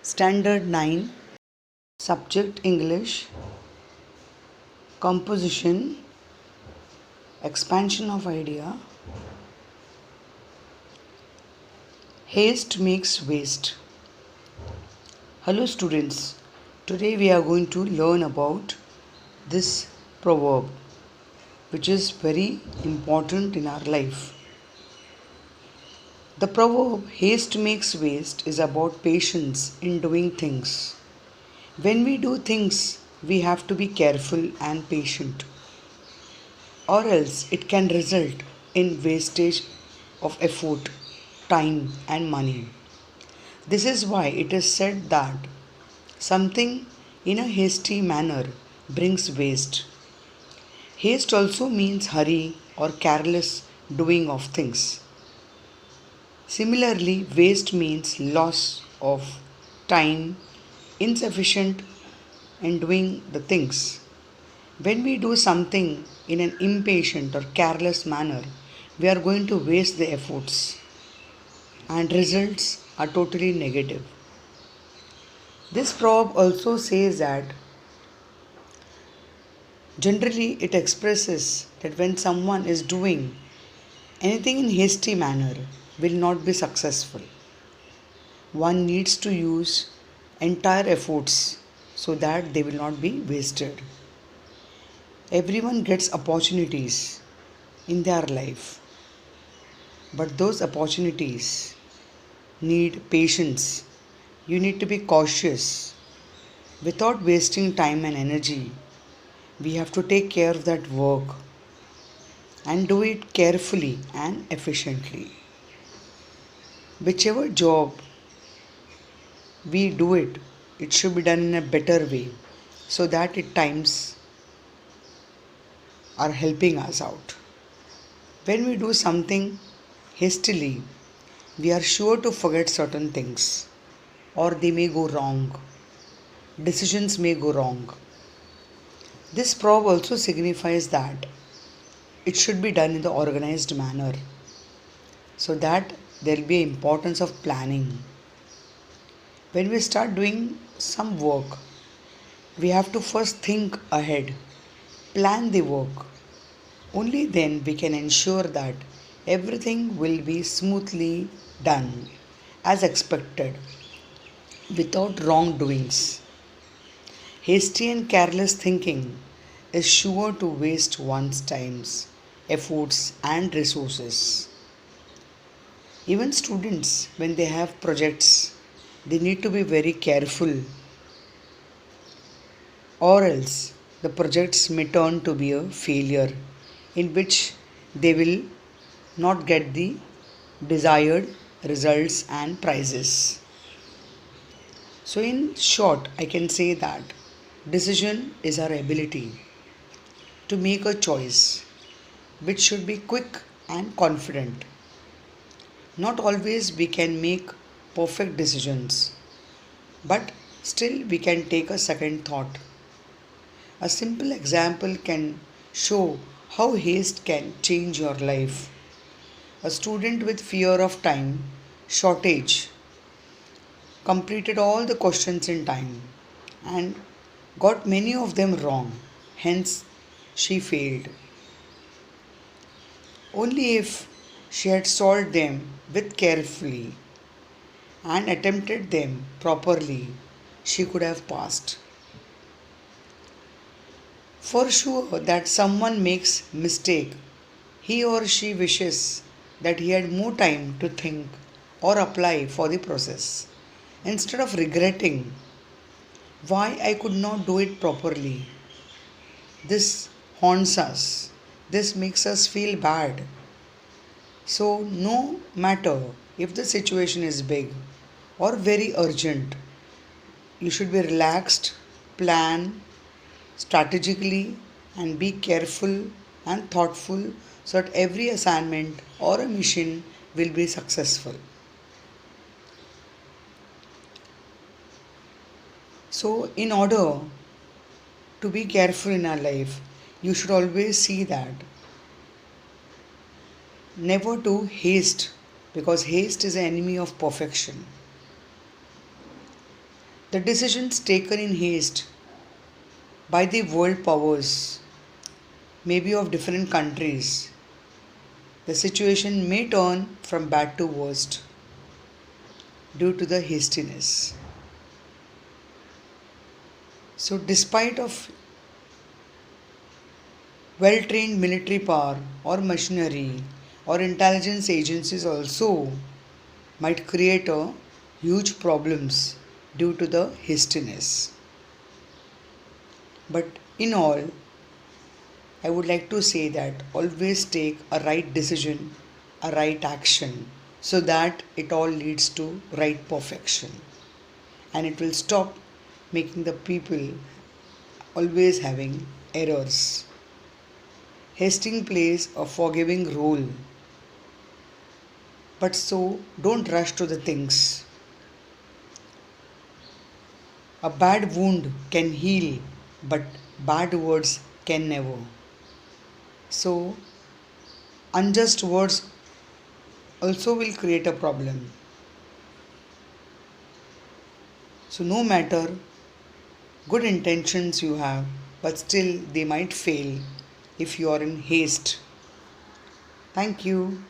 Standard 9, Subject English, Composition, Expansion of Idea. Haste makes waste. Hello students, today we are going to learn about this proverb which is very important in our life. The proverb haste makes waste is about patience in doing things. When we do things, we have to be careful and patient, or else it can result in wastage of effort, time, and money. This is why it is said that something in a hasty manner brings waste. Haste also means hurry or careless doing of things. Similarly, waste means loss of time, insufficient in doing the things. When we do something in an impatient or careless manner, we are going to waste the efforts and results are totally negative. This proverb also says that generally it expresses that when someone is doing anything in hasty manner will not be successful. One needs to use entire efforts so that they will not be wasted. Everyone gets opportunities in their life, but those opportunities need patience. You need to be cautious. Without wasting time and energy, we have to take care of that work and do it carefully and efficiently. Whichever job we do it, it should be done in a better way so that at times are helping us out. When we do something hastily, we are sure to forget certain things or they may go wrong. Decisions may go wrong. This proverb also signifies that it should be done in the organized manner so that there will be importance of planning. When we start doing some work, we have to first think ahead, plan the work. Only then we can ensure that everything will be smoothly done as expected without wrongdoings. Hasty and careless thinking is sure to waste one's times, efforts, and resources. Even students, when they have projects, they need to be very careful, or else the projects may turn to be a failure in which they will not get the desired results and prizes. So, in short, I can say that decision is our ability to make a choice which should be quick and confident. Not always we can make perfect decisions, but still we can take a second thought. A simple example can show how haste can change your life. A student with fear of time shortage completed all the questions in time and got many of them wrong, hence, she failed. Only if she had solved them with carefully and attempted them properly, she could have passed. For sure that someone makes mistake, he or she wishes that he had more time to think or apply for the process. Instead of regretting why I could not do it properly, this haunts us. This makes us feel bad. So, no matter if the situation is big or very urgent, you should be relaxed, plan strategically, and be careful and thoughtful so that every assignment or a mission will be successful. So, in order to be careful in our life, you should always see that never to haste because haste is an enemy of perfection. The decisions taken in haste by the world powers may be of different countries. The situation may turn from bad to worst due to the hastiness. So despite of well-trained military power or machinery or intelligence agencies also might create a huge problems due to the hastiness. But in all, I would like to say that always take a right decision, a right action, so that it all leads to right perfection and it will stop making the people always having errors. Hasting plays a forgiving role, but so don't rush to the things. A bad wound can heal, but bad words can never. So, unjust words also will create a problem. So, no matter good intentions you have, but still they might fail if you are in haste. Thank you.